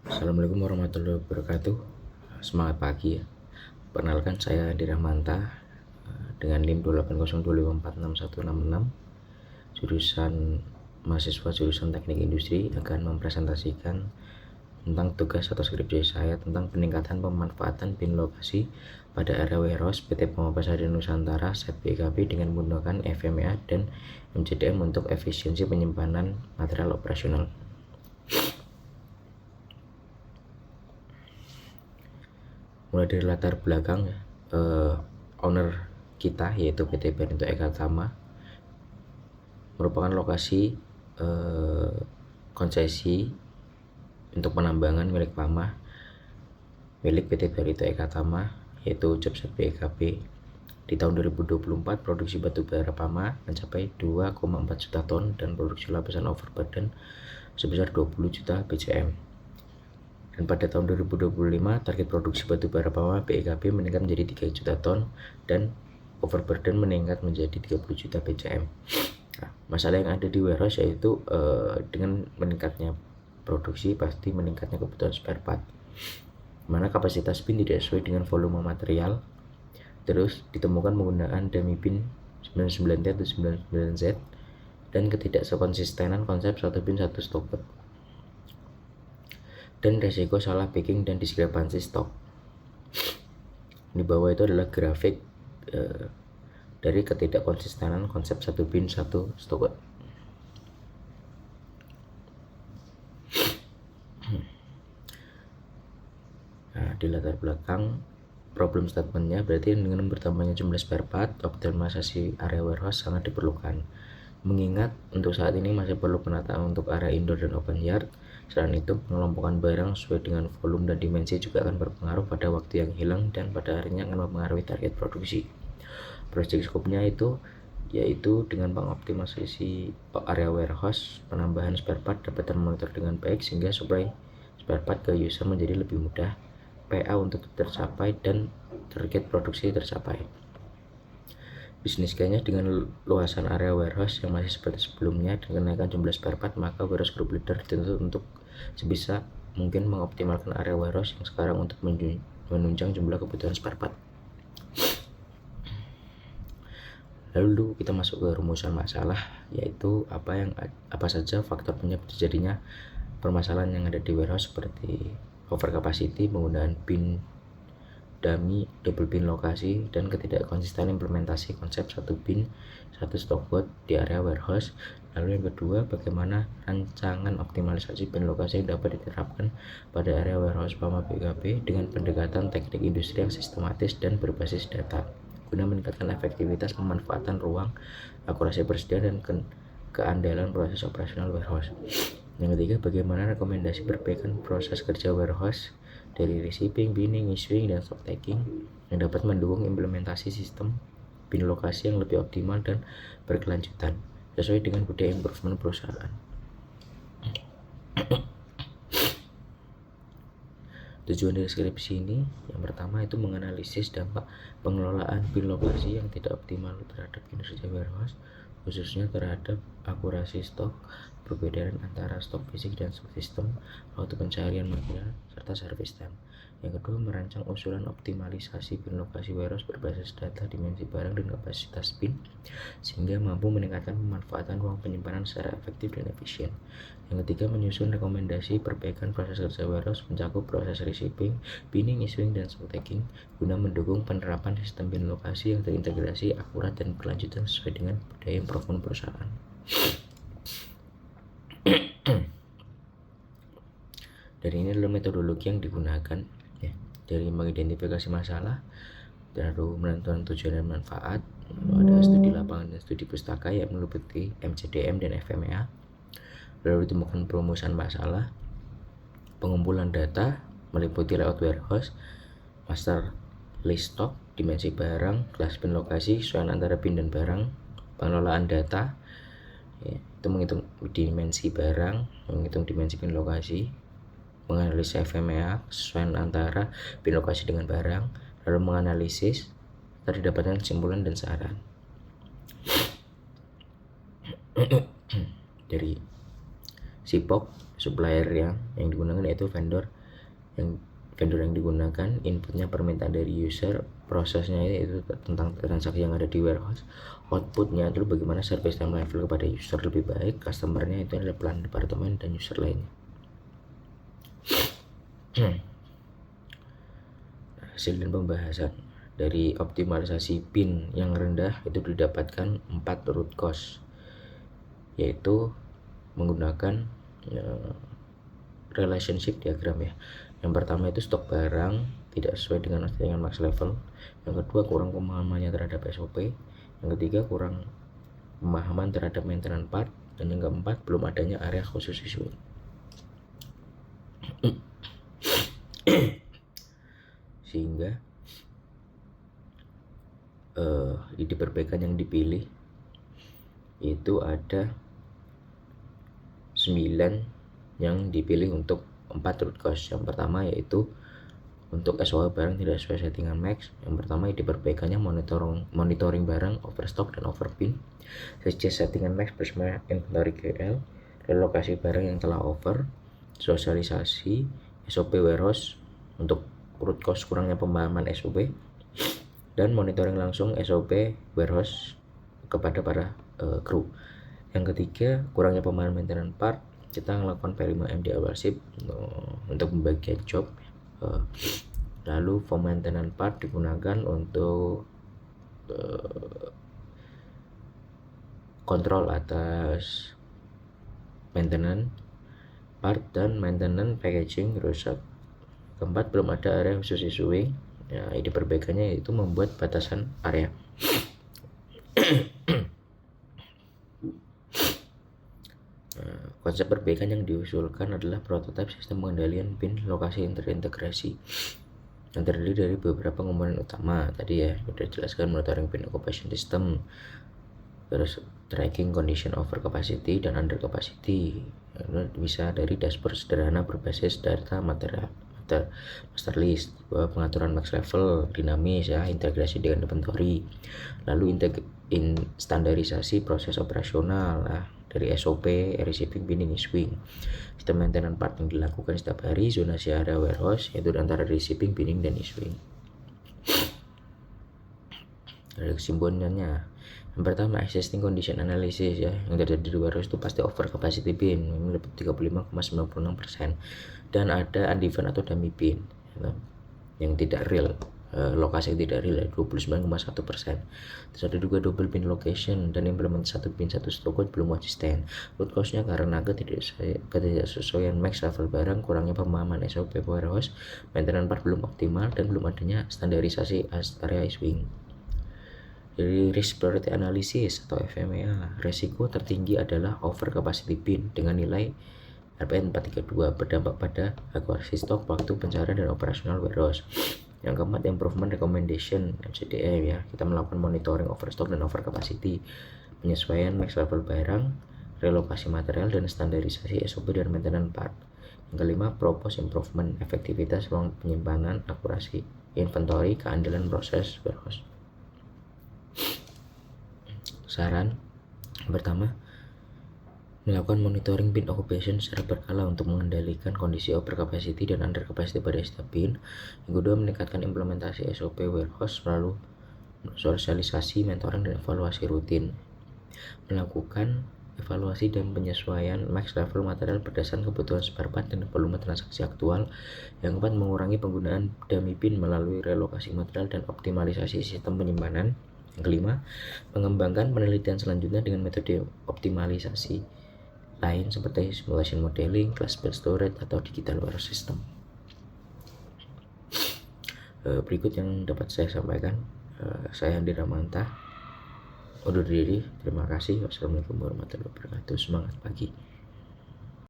Assalamualaikum warahmatullahi wabarakatuh. Semangat pagi ya. Perkenalkan saya Andi Rahmanta dengan NIM 280254616, jurusan mahasiswa jurusan Teknik Industri, akan mempresentasikan tentang tugas atau skripsi saya tentang peningkatan pemanfaatan bin lokasi pada area warehouse PT Pemapasan Nusantara (BKP) dengan menggunakan FMEA dan MCDM untuk efisiensi penyimpanan material operasional. Mulai dari latar belakang owner kita yaitu PT Barindo Eka Tama merupakan lokasi konsesi untuk penambangan milik Pama milik PT Barindo Eka Tama, yaitu Jobset BKP. Di tahun 2024 produksi batubara Pama mencapai 2,4 juta ton dan produksi lapisan overburden sebesar 20 juta BCM. Dan pada tahun 2025 target produksi batubara Pama BKP meningkat menjadi 3 juta ton dan overburden meningkat menjadi 30 juta BCM. Nah, masalah yang ada di warehouse yaitu dengan meningkatnya produksi pasti meningkatnya kebutuhan spare part, mana kapasitas bin tidak sesuai dengan volume material. Terus ditemukan penggunaan dummy bin 99T atau 99Z dan ketidakkonsistenan konsep satu bin satu stok, dan resiko salah packing dan diskrepansi stok. Di bawah itu adalah grafik dari ketidakkonsistenan konsep satu bin satu stok. Nah, di latar belakang problem statementnya berarti dengan bertambahnya jumlah spare part, optimalisasi area warehouse sangat diperlukan. Mengingat untuk saat ini masih perlu penataan untuk area indoor dan open yard. Selain itu, pengelompokan barang sesuai dengan volume dan dimensi juga akan berpengaruh pada waktu yang hilang dan pada akhirnya akan mempengaruhi target produksi. Project scope-nya itu yaitu dengan mengoptimalisasi area warehouse, penambahan spare part dapat termonitor dengan baik sehingga supply spare part ke user menjadi lebih mudah, PA untuk tercapai dan target produksi tercapai. Bisnis case-nya dengan luasan area warehouse yang masih seperti sebelumnya dan kenaikan jumlah spare part, maka warehouse group leader dituntut untuk sebisa mungkin mengoptimalkan area warehouse yang sekarang untuk menunjang jumlah kebutuhan spare part. Lalu kita masuk ke rumusan masalah, yaitu apa saja faktor penyebab terjadinya permasalahan yang ada di warehouse seperti over capacity, penggunaan bin dummy, double bin lokasi, dan ketidakkonsisten implementasi konsep satu bin satu stock bot di area warehouse. Lalu yang kedua, bagaimana rancangan optimalisasi bin lokasi yang dapat diterapkan pada area warehouse Pama BKP dengan pendekatan teknik industri yang sistematis dan berbasis data guna meningkatkan efektivitas pemanfaatan ruang, akurasi persediaan, dan keandalan proses operasional warehouse. Yang ketiga, bagaimana rekomendasi perbaikan proses kerja warehouse dari receiving, binning, issuing, dan stock taking yang dapat mendukung implementasi sistem bin lokasi yang lebih optimal dan berkelanjutan sesuai dengan budaya improvement perusahaan. Tujuan dari skripsi ini yang pertama itu menganalisis dampak pengelolaan bin lokasi yang tidak optimal terhadap kinerja warehouse, khususnya terhadap akurasi stok, perbedaan antara stok fisik dan stok sistem, waktu pencarian material, serta service time. Yang kedua, merancang usulan optimalisasi bin lokasi warehouse berbasis data, dimensi barang, dan kapasitas bin sehingga mampu meningkatkan pemanfaatan ruang penyimpanan secara efektif dan efisien. Yang ketiga, menyusun rekomendasi perbaikan proses kerja warehouse mencakup proses receiving, binning, issuing, dan stock taking guna mendukung penerapan sistem bin lokasi yang terintegrasi, akurat, dan berkelanjutan sesuai dengan budaya improvement perusahaan. Dari ini adalah metodologi yang digunakan ya, dari mengidentifikasi masalah, lalu menentukan tujuan dan manfaat, lalu ada studi lapangan dan studi pustaka yang meliputi MCDM dan FMEA, lalu ditemukan perumusan masalah, pengumpulan data meliputi layout warehouse, master list stock, dimensi barang, kelas bin lokasi, kesesuaian antara bin dan barang, pengelolaan data ya, itu menghitung dimensi barang, menghitung dimensi bin lokasi, menganalisis FMEA, kesesuaian antara bin lokasi dengan barang, lalu menganalisis tadi dapatkan kesimpulan dan saran. Dari SIPOK, supplier yang digunakan yaitu vendor yang vendor yang digunakan, inputnya permintaan dari user, prosesnya itu tentang transaksi yang ada di warehouse, outputnya adalah bagaimana service time level kepada user lebih baik, customernya itu adalah pelan departemen dan user lainnya. Hasil dan pembahasan dari optimalisasi PIN yang rendah itu didapatkan 4 root cause, yaitu menggunakan relationship diagram ya. Yang pertama itu stok barang tidak sesuai dengan max level. Yang kedua, kurang pemahamannya terhadap SOP. Yang ketiga, kurang pemahaman terhadap maintenance part. Dan yang keempat, belum adanya area khusus isu. Sehingga ide perbaikan yang dipilih itu ada 9 yang dipilih untuk 4 root cause. Yang pertama yaitu untuk SOP barang tidak sesuai settingan max. Yang pertama ide perbaikannya monitoring barang overstock dan overpin, suggest settingan max bersama inventory GL, relokasi barang yang telah over, sosialisasi SOP warehouse untuk root cause kurangnya pemahaman SOP, dan monitoring langsung SOP warehouse kepada para kru. Yang ketiga, kurangnya pemahaman maintenance part. Kita melakukan P5M di awal shift untuk pembagian job. Lalu form maintenance part digunakan untuk kontrol atas maintenance part dan maintenance packaging rusak. Keempat, belum ada area khusus issuing. Ya, ide perbaikannya yaitu membuat batasan area. Konsep perbaikan yang diusulkan adalah prototipe sistem pengendalian PIN lokasi yang terintegrasi yang terdiri dari beberapa komponen utama. Tadi ya sudah jelaskan, monitoring PIN occupation system, terus tracking condition over capacity dan under capacity. Bisa dari dashboard sederhana berbasis data master list, pengaturan max level dinamis ya, integrasi dengan inventory, lalu standarisasi proses operasional dari SOP, receiving, binning, issuing, sistem maintenance part yang dilakukan setiap hari, zonasi area warehouse yaitu antara receiving, binning, dan issuing. Dari kesimpulannya, yang pertama existing condition analysis ya, yang terjadi di warehouse itu pasti over capacity bin lebih 35,96%, dan ada undefined atau dummy bin yang tidak real, lokasi yang tidak real 29,1%. Terus ada juga double bin location dan implementasi satu bin satu stock code belum konsisten. Root cause-nya karena ketidaksesuaian max level barang, kurangnya pemahaman SOP warehouse, maintenance part belum optimal, dan belum adanya standarisasi area issuing. Dari risk priority analysis atau FMEA, resiko tertinggi adalah over capacity bin dengan nilai RPN 432 berdampak pada akurasi stok, waktu pencarian, dan operasional warehouse. Yang keempat, improvement recommendation MCDM ya, kita melakukan monitoring overstock dan over capacity, penyesuaian max level barang, relokasi material, dan standarisasi SOP dan maintenance part. Yang kelima, propose improvement efektivitas ruang penyimpanan, akurasi inventory, keandalan proses warehouse. Saran pertama, melakukan monitoring bin occupation secara berkala untuk mengendalikan kondisi over capacity dan under capacity pada setiap bin. Yang kedua, meningkatkan implementasi SOP warehouse melalui sosialisasi, mentoring, dan evaluasi rutin. Melakukan evaluasi dan penyesuaian max level material berdasarkan kebutuhan spare part dan volume transaksi aktual. Yang keempat, mengurangi penggunaan dummy bin melalui relokasi material dan optimalisasi sistem penyimpanan. Yang kelima, mengembangkan penelitian selanjutnya dengan metode optimalisasi lain seperti simulation modeling, class-based storage, atau digital warehouse system. Berikut yang dapat saya sampaikan. Saya Andi Ramanta undur diri. Terima kasih. Wassalamualaikum warahmatullahi wabarakatuh. Semangat pagi.